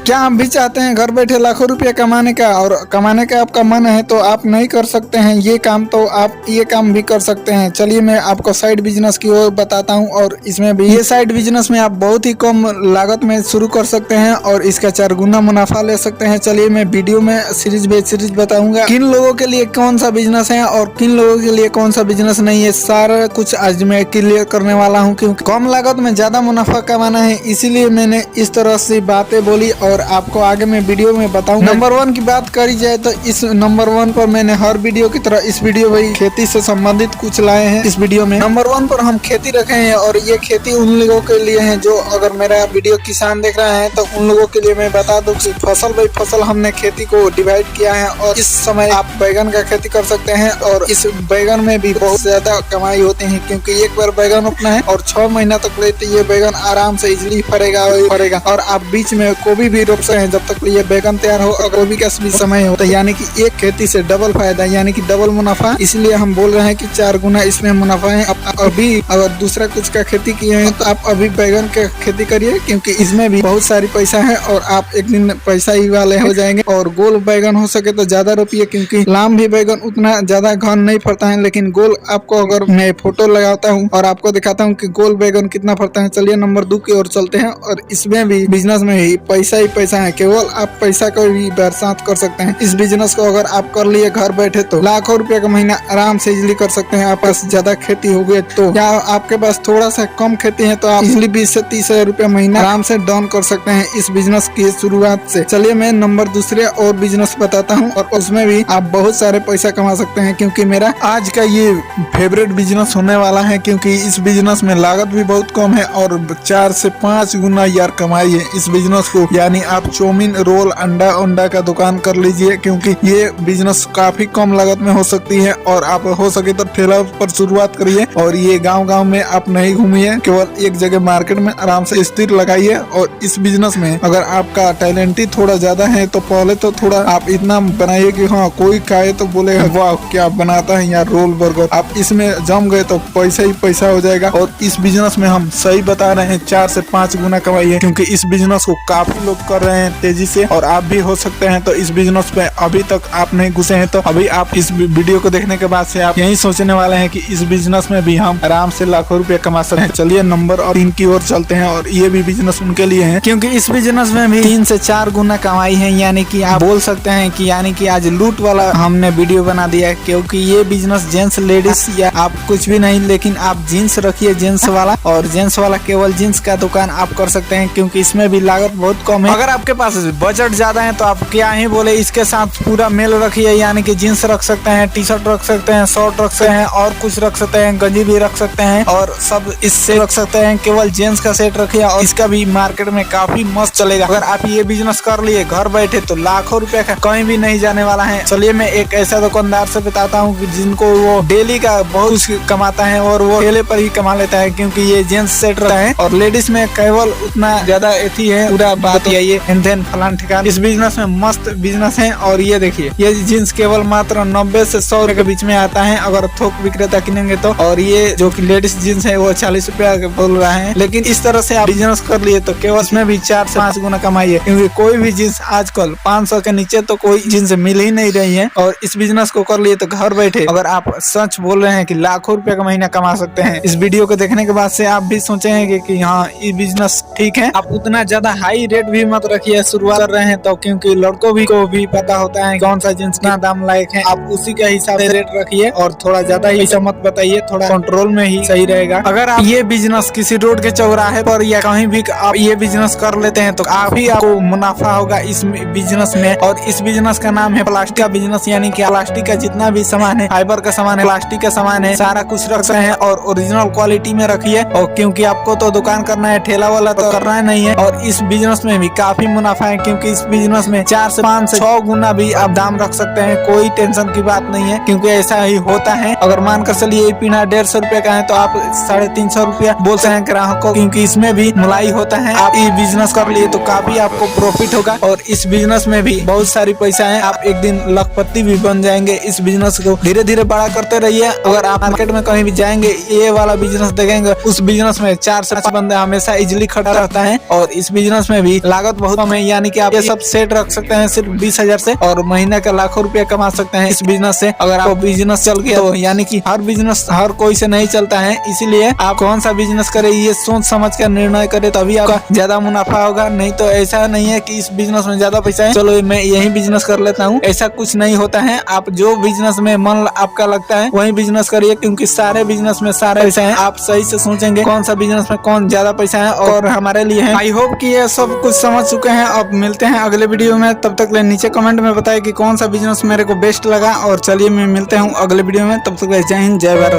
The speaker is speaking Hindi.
क्या आप भी चाहते हैं घर बैठे लाखों रुपया कमाने का, और कमाने का आपका मन है तो आप नहीं कर सकते हैं ये काम, तो आप ये काम भी कर सकते हैं। चलिए मैं आपको साइड बिजनेस की ओर बताता हूं, और इसमें भी ये साइड बिजनेस में आप बहुत ही कम लागत में शुरू कर सकते हैं और इसका 4 गुना मुनाफा ले सकते हैं। चलिए मैं वीडियो में सीरीज बताऊंगा किन लोगों के लिए कौन सा बिजनेस है और किन लोगों के लिए कौन सा बिजनेस नहीं है। सारा कुछ आज मैं क्लियर करने वाला हूँ, क्योंकि कम लागत में ज्यादा मुनाफा कमाना है, इसीलिए मैंने इस तरह से बातें बोली और आपको आगे मैं वीडियो में बताऊंगा। नंबर 1 की बात करी जाए तो इस नंबर 1 पर मैंने हर वीडियो की तरह इस वीडियो में खेती से संबंधित कुछ लाए हैं। इस वीडियो में नंबर 1 पर हम खेती रखे हैं, और ये खेती उन लोगों के लिए है जो अगर मेरा वीडियो किसान देख रहे हैं तो उन लोगों के लिए मैं बता दूं कि फसल बाई फसल हमने खेती को डिवाइड किया है। और इस समय आप बैगन का खेती कर सकते हैं, और इस बैगन में भी बहुत ज्यादा कमाई होती है, क्योंकि एक बार बैगन रोपना है और 6 महीना तक लेते ये बैगन आराम से इजिली फरेगा। और आप बीच में गोभी भी रोप सकते हैं जब तक ये बैगन तैयार हो, और गोभी का भी समय हो। तो यानी कि एक खेती से डबल फायदा, यानी कि डबल मुनाफा। इसलिए हम बोल रहे हैं कि 4 गुना इसमें मुनाफा है। आप अभी अगर दूसरा कुछ का खेती किए हैं तो आप अभी बैगन का खेती करिए, क्योंकि इसमें भी बहुत सारी पैसा है और आप एक दिन पैसा ही वाले हो जाएंगे। और गोल बैगन हो सके तो ज्यादा रोपिए, क्योंकि लाम भी बैगन उतना ज्यादा घन नहीं फरता है, लेकिन गोल आपको अगर मैं फोटो लगाता हूँ और आपको दिखाता हूँ कि गोल बैगन कितना फरता है। चलिए नंबर 2 की ओर चलते हैं, और इसमें भी बिजनेस में ही पैसा ही पैसा है, केवल आप पैसा को भी बरसात कर सकते हैं। इस बिजनेस को अगर आप कर लिए घर बैठे तो लाखों रुपए का महीना आराम से इजिली कर सकते हैं। आप पास ज्यादा खेती हो गई तो, या आपके पास थोड़ा सा कम खेती है तो आप इजिली 20 से 30 हजार रुपया महीना आराम से डाउन कर सकते हैं इस बिजनेस की शुरुआत से। चलिए मैं नंबर दूसरे और बिजनेस बताता हूँ, और उसमें भी आप बहुत सारे पैसा कमा सकते हैं, क्योंकि मेरा आज का ये फेवरेट बिजनेस होने वाला है, क्योंकि इस बिजनेस में लागत भी बहुत कम है और 4 से 5 गुना यार कमाई है इस बिजनेस को। यानी आप चाउमीन, रोल, अंडा का दुकान कर लीजिए, क्योंकि ये बिजनेस काफी कम लागत में हो सकती है। और आप हो सके तो ठेला पर शुरुआत करिए, और ये गांव में आप नहीं घूमिए, केवल एक जगह मार्केट में आराम से स्थिर लगाइए। और इस बिजनेस में अगर आपका टैलेंट ही थोड़ा ज्यादा है तो पहले तो थोड़ा आप इतना बनाइए कि हाँ कोई खाए तो बोले वाह क्या बनाता है यार रोल बर्गर। आप इसमें जम गए तो पैसा ही पैसा हो जाएगा। और इस बिजनेस में हम सही बता रहे हैं 4 से 5 गुना कमाइए, क्योंकि इस बिजनेस को काफी लोग कर रहे हैं तेजी से, और आप भी हो सकते हैं। तो इस बिजनेस में अभी तक आप नहीं घुसे हैं तो अभी आप इस वीडियो को देखने के बाद से आप यही सोचने वाले हैं कि इस बिजनेस में भी हम आराम से लाखों रुपए कमा सकते हैं। चलिए नंबर 3 की ओर चलते हैं, और ये भी बिजनेस उनके लिए है, क्योंकि इस बिजनेस में भी 3 से 4 गुना कमाई है। यानी कि आप बोल सकते हैं कि यानी कि आज लूट वाला हमने वीडियो बना दिया है, क्योंकि ये बिजनेस जेंट्स लेडीज या आप कुछ भी नहीं, लेकिन आप जीन्स रखिए जेंट्स वाला, और जेंट्स वाला केवल जीन्स का दुकान आप कर सकते हैं, क्योंकि इसमें भी लागत बहुत कम है। अगर आपके पास बजट ज्यादा है तो आप क्या ही बोले, इसके साथ पूरा मेल रखिए, यानी कि जीन्स रख सकते हैं, टी शर्ट रख सकते हैं, शॉर्ट रख सकते हैं, और कुछ रख सकते हैं, गंजी भी रख सकते हैं, और सब इससे रख सकते हैं। केवल जेंट्स का सेट रखिए, और इसका भी मार्केट में काफी मस्त चलेगा। अगर आप ये बिजनेस कर लिए घर बैठे तो लाखों रुपए का कहीं भी नहीं जाने वाला है। चलिए मैं एक ऐसा दुकानदार से बताता हूँ कि जिनको वो डेली का बहुत कुछ कमाता है, और वो ठेले पर ही कमा लेता है, क्योंकि ये जेंट्स सेट रहता है, और लेडीज में केवल उतना ज्यादा एथी है। पूरा बात यही है फलान ठिकान। इस बिजनेस में मस्त बिजनेस है। और ये देखिए ये जींस केवल मात्र 90 से 100 के बीच में आता है अगर थोक विक्रेता किनेंगे तो, और ये जो कि लेडीज जींस है वो 40 रुपया बोल रहा है। लेकिन इस तरह से आप बिजनेस कर लिए तो केवल इसमें भी 4 से 5 गुना कमाई है, क्योंकि कोई भी जींस आजकल 500 के नीचे तो कोई जींस मिल ही नहीं रही है। और इस बिजनेस को कर लिए तो घर बैठे अगर आप सच बोल रहे हैं कि लाखों रुपए का महीना कमा सकते हैं। इस वीडियो को देखने के बाद से आप भी सोचेंगे कि हाँ ये बिजनेस ठीक है। आप उतना ज्यादा हाई रेट भी मत रखिए शुरुआत कर रहे हैं तो, क्योंकि लड़कों भी को भी पता होता है कौन सा जींस का दाम लायक है। आप उसी के हिसाब से रेट रखिए, और थोड़ा ज्यादा ही ऐसा मत बताइए, थोड़ा कंट्रोल में ही सही रहेगा। अगर आप ये बिजनेस किसी रोड के चौराहे पर या कहीं भी आप ये बिजनेस कर लेते हैं तो आपको मुनाफा होगा इस बिजनेस में। और इस बिजनेस का नाम है प्लास्टिक का बिजनेस, यानी कि प्लास्टिक का जितना भी सामान है, फाइबर का सामान है, प्लास्टिक का सामान है, सारा कुछ रख सकते हैं, और ओरिजिनल क्वालिटी में रखिए। और क्योंकि आपको तो दुकान करना है, ठेला वाला तो करना नहीं है। और इस बिजनेस में भी काफी मुनाफा है, क्योंकि इस बिजनेस में 4 से 5 से 6 गुना भी आप दाम रख सकते हैं। कोई टेंशन की बात नहीं है, क्योंकि ऐसा ही होता है। अगर मानकर चलिए पीना 150 रुपए का है तो आप 350 रुपया बोल सकते हैं ग्राहक को, क्योंकि इसमें भी मलाई होता है। आप ये बिजनेस कर लिए तो काफी आपको प्रॉफिट होगा, और इस बिजनेस में भी बहुत सारी पैसा है। आप एक दिन लखपति भी बन जाएंगे। इस बिजनेस को धीरे धीरे बड़ा करते रहिए। अगर आप मार्केट में कहीं भी जाएंगे ये वाला बिजनेस देखेंगे, उस बिजनेस में 4 से 5 बंदे हमेशा इजिली खड़ा रहता है, और इस बिजनेस में भी लागत बहुत कम है, यानी कि आप ये सब सेट रख सकते हैं सिर्फ 20,000 से और महीने का लाखों रुपया कमा सकते हैं इस बिजनेस से। अगर आपको बिजनेस चल गया तो यानी कि हर बिजनेस हर कोई से नहीं चलता है, इसीलिए आप कौन सा बिजनेस करें ये सोच समझ कर निर्णय करें, तभी आपका ज्यादा मुनाफा होगा। नहीं तो ऐसा नहीं है कि इस बिजनेस में ज्यादा पैसा है, चलो मैं यही बिजनेस कर लेता हूँ, ऐसा कुछ नहीं होता है। आप जो बिजनेस में मन आपका लगता है वही बिजनेस करिए, क्योंकि सारे बिजनेस में सारे पैसा है। आप सही से सोचेंगे कौन सा बिजनेस में कौन ज्यादा पैसा है और हमारे लिए है। आई होप कि ये सब कुछ समझ चुके हैं। अब मिलते हैं अगले वीडियो में, तब तक ले नीचे कमेंट में बताएं कि कौन सा बिजनेस मेरे को बेस्ट लगा। और चलिए मैं मिलते हूँ अगले वीडियो में, तब तक जय हिंद जय भारत।